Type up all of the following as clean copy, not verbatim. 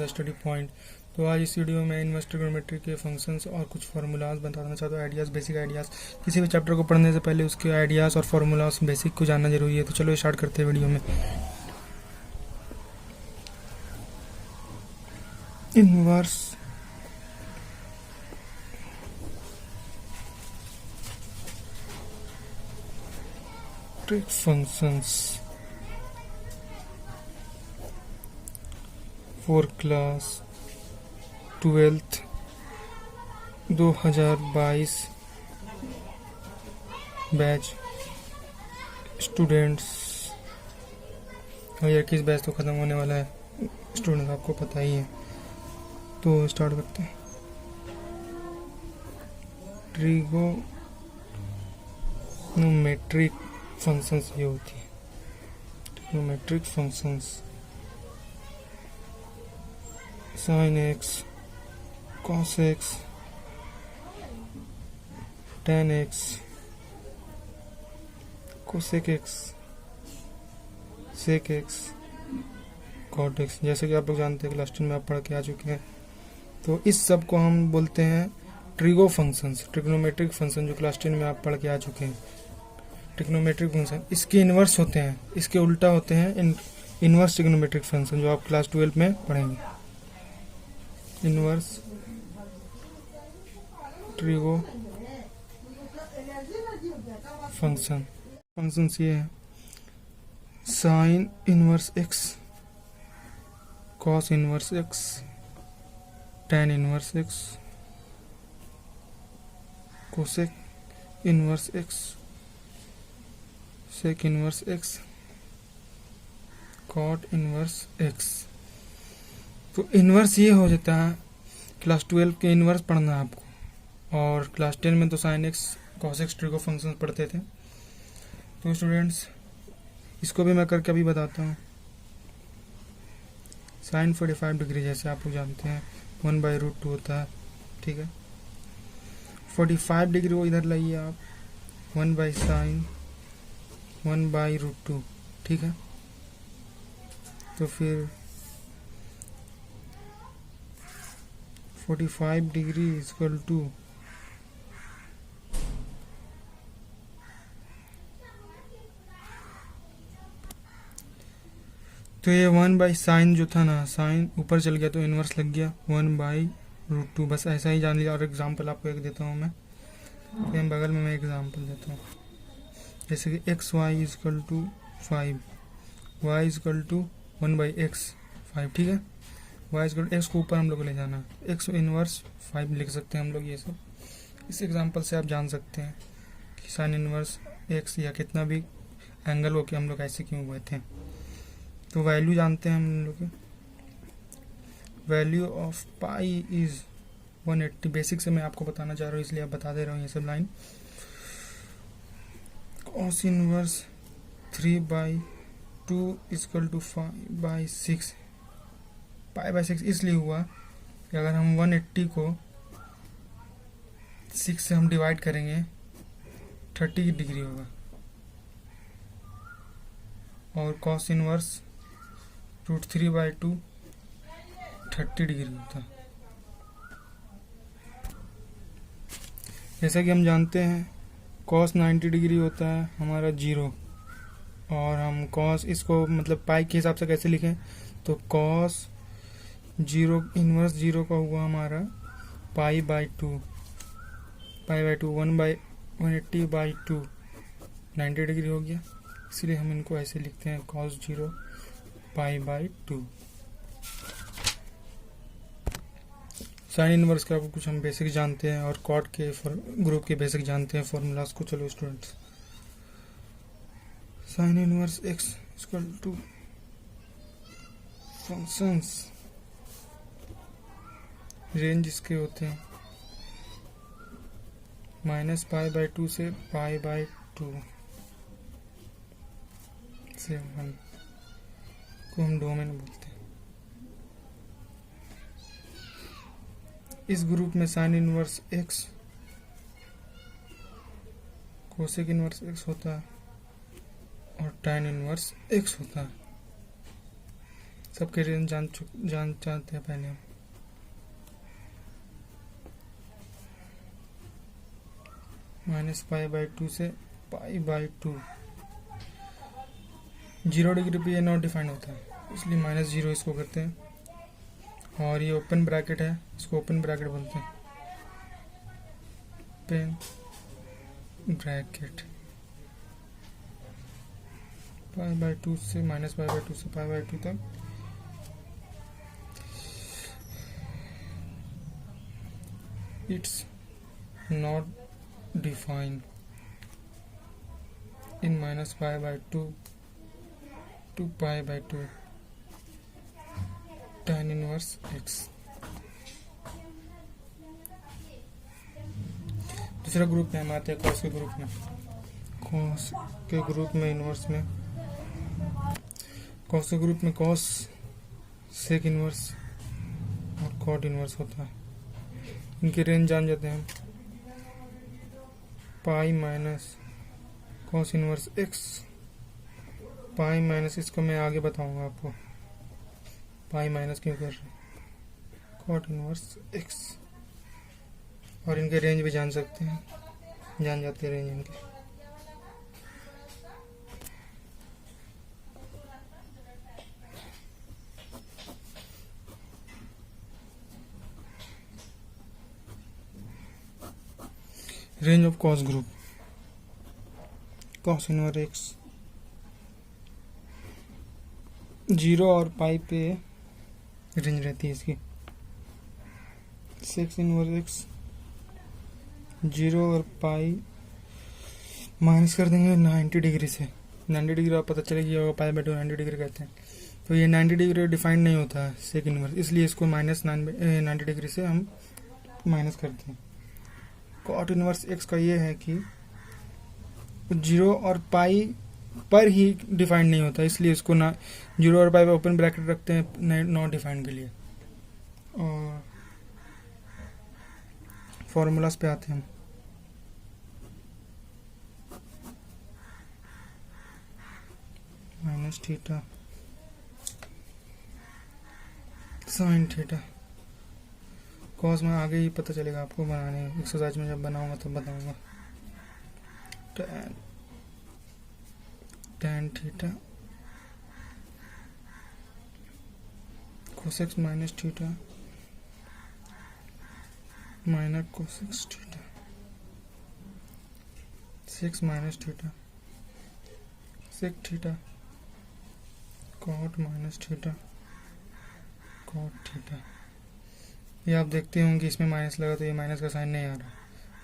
The study point. तो आज इस वीडियो में इनवर्स ट्रिग्नोमेट्री के फंक्शंस और कुछ फार्मूलाज बताना चाहता हूँ, आइडियाज़, बेसिक आइडियाज़। किसी भी चैप्टर को पढ़ने से पहले उसके आइडियाज़ और फार्मूलाज बेसिक को जानना जरूरी है। तो चलो स्टार्ट करते हैं वीडियो में। Inverse trick functions for class 12th 2022 batch students. 2021 batch तो ख़त्म होने वाला है स्टूडेंट्स, आपको पता ही है। तो स्टार्ट करते हैं। ट्रिगोनोमेट्रिक फंक्शंस ये होती है, trigonometric functions. Sine X, cos X, tan X, cosec X, sec X, cot X. जैसे कि आप लोग जानते हैं, क्लास 10 में आप पढ़ के आ चुके हैं। तो इस सब को हम बोलते हैं ट्रिगो फंक्शंस, ट्रिग्नोमेट्रिक फंक्शन, जो क्लास 10 में आप पढ़ के आ चुके हैं। ट्रिग्नोमेट्रिक फंक्शन इसके इन्वर्स होते हैं, इसके उल्टा होते हैं इन्वर्स ट्रिग्नोमेट्रिक फंक्शन, जो आप क्लास 12 में पढ़ेंगे। इन्वर्स ट्रिगो फंक्शंस ये है: sine inverse X, cos inverse X, tan inverse X, cosec inverse X, sec inverse X, cot inverse X. तो इनवर्स ये हो जाता है, क्लास 12 के इनवर्स पढ़ना है आपको, और क्लास 10 में तो sign X, cos x, trigo functions पढ़ते थे। तो स्टूडेंट्स, इसको भी मैं करके अभी बताता हूँ। साइन 45 डिग्री, जैसे आप लोग जानते हैं, 1/√2 होता है, ठीक है। 45 डिग्री को इधर लाइए आप, 1/sin 1/√2, ठीक है। तो फिर 45 डिग्री इक्वल टू तो ये 1/sin जो था ना, साइन ऊपर चल गया तो इन्वर्स लग गया 1/√2। बस ऐसा ही जान लिया। और एग्जांपल आपको एक देता हूँ मैं, सेम बगल में मैं एग्जांपल देता हूँ। जैसे कि XY equal to 5, Y equal to 1/x 5, ठीक है। Y इक्वल टू x को ऊपर हम लोग को ले जाना है, x इनवर्स 5 लिख सकते हैं हम लोग। ये सब इस एग्जांपल से आप जान सकते हैं कि साइन इनवर्स x या कितना भी एंगल हो के हम लोग ऐसे क्यों हुए थे। तो वैल्यू जानते हैं हम लोग, value of pi is 180। Basic से मैं आपको बताना चाह रहा हूँ, इसलिए आप बता दे रहा हूँ ये सब line. Cos inverse 3/2 equal to 5/6। पाई/6 इसलिए हुआ कि अगर हम 180 को 6 से हम डिवाइड करेंगे, 30 डिग्री होगा। और कॉस इनवर्स √3/2 30 डिग्री होता है। जैसा कि हम जानते हैं, कॉस 90 डिग्री होता है हमारा 0। और हम कॉस इसको मतलब पाई के हिसाब से कैसे लिखें, तो कॉस 0 इनवर्स 0 का हुआ हमारा पाई/2, 1/180/2 90 डिग्री हो गया। इसलिए हम इनको ऐसे लिखते हैं, कॉस 0 पाई/2। साइन इनवर्स का कुछ हम बेसिक जानते हैं, और कॉट के ग्रुप के बेसिक जानते हैं, फॉर्मूलाज को। चलो students, sine inverse X equal to functions, range इसके होते हैं -π/2 से π/2 से 1 को हम डोमेन बोलते हैं। इस ग्रुप में sign inverse X, cosec inverse x होता है, और tan इनवर्स x होता है। सबके रेंज जानते हैं पहले हम। -π/2 से π/2। 0 डिग्री पे ये नॉट डिफाइंड होता है, इसलिए -0 इसको करते हैं। और ये ओपन ब्रैकेट है, इसको ओपन ब्रैकेट बोलते हैं, ओपन ब्रैकेट। π/2 से -π/2 से π/2 तक it's not defined in -π/2 to π/2 tan inverse x। दूसरा ग्रुप में हम आते हैं कॉस के ग्रुप में। कॉस के ग्रुप में इनवर्स में, कॉस के ग्रुप में कॉस, सेक इनवर्स और कॉट इनवर्स होता है। इनके रेंज जान जाते हैं हम। Pi minus cos inverse x, pi minus, इसको मैं आगे बताऊंगा आपको पाई माइनस क्यों कर रहे हैं, कॉट इनवर्स एक्स। और इनके रेंज भी जान सकते हैं, जान जाते हैं रेंज इनके। Range of cos group, cos inverse x 0 और पाई पे रेंज रहती है इसकी। सेक इनवर्स एक्स 0 और पाई माइनस कर देंगे 90 डिग्री से। 90 डिग्री आप पता चलेगी होगा, π/2 90 डिग्री कहते हैं। तो ये 90 डिग्री डिफाइंड नहीं होता है सेक इनवर्स, इसलिए इसको -90 डिग्री से हम माइनस करते हैं। कॉट इनवर्स एक्स का ये है कि 0 और पाई पर ही डिफाइंड नहीं होता, इसलिए इसको ना 0 और पाई पर ओपन ब्रैकेट रखते हैं नॉट डिफाइंड के लिए। और फॉर्मूलाज पे आते हैं हम। Minus theta sine theta, cos में आगे ही पता चलेगा आपको, बनाने एक्सरसाइज में जब बनाऊंगा तब बताऊंगा। tan theta cos x minus theta minus cos x theta, 6 minus theta sec theta, cot minus theta cot theta. ये आप देखते होंगे इसमें माइनस लगा तो ये माइनस का साइन नहीं आ रहा,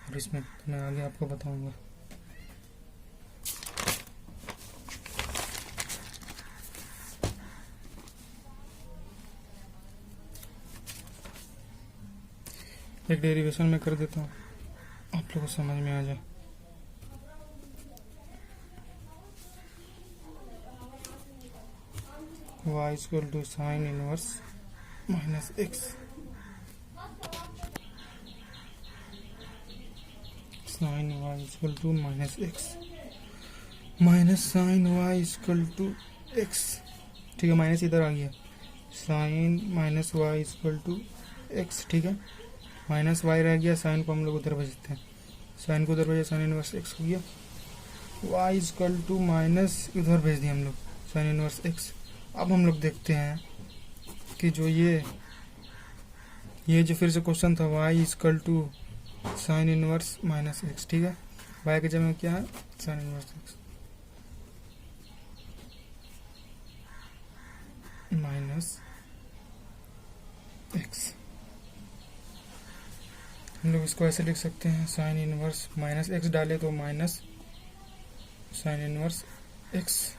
और इसमें तो मैं आगे आपको बताऊंगा। एक डेरिवेशन में कर देता हूँ, आप लोगों को समझ में आ जाए। y equal to sine inverse minus X, sine y equal to minus X minus sine y equal to X. ठीक है, माइनस इधर आ गया, sine minus y equal to X. ठीक है, माइनस y रह गया, साइन को हम लोग उधर भेजते हैं, साइन को उधर भेजा, साइन इनवर्स एक्स हो गया। y इक्वल टू माइनस इधर भेज दिया हम लोग, साइन इनवर्स एक्स। अब हम लोग देखते हैं कि जो ये जो फिर से क्वेश्चन था, y equal to sine inverse minus X. ठीक है, y के जगह क्या है, sine inverse X minus X. हम लोग इसको ऐसे लिख सकते हैं, साइन इनवर्स माइनस एक्स डाले तो minus sign inverse x.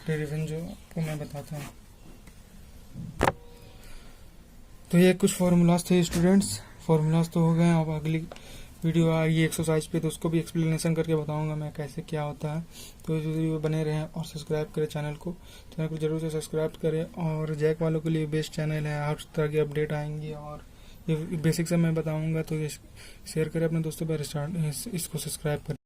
Derivation जो आपको मैं बताता हूँ। तो ये कुछ फॉर्मूलाज थे स्टूडेंट्स, फॉर्मूलाज तो हो गए। अब अगली वीडियो आ रही है एक्सरसाइज पे, तो उसको भी एक्सप्लेनेशन करके बताऊंगा मैं कैसे क्या होता है। तो इस वीडियो बने रहें और सब्सक्राइब करें चैनल को जरूर से सब्सक्राइब करें। और जैक वालों के लिए बेस्ट चैनल है, हर तरह की अपडेट आएंगी और ये बेसिक से मैं बताऊंगा, तो ये शेयर करें अपने दोस्तों पर, इसको सब्सक्राइब करें।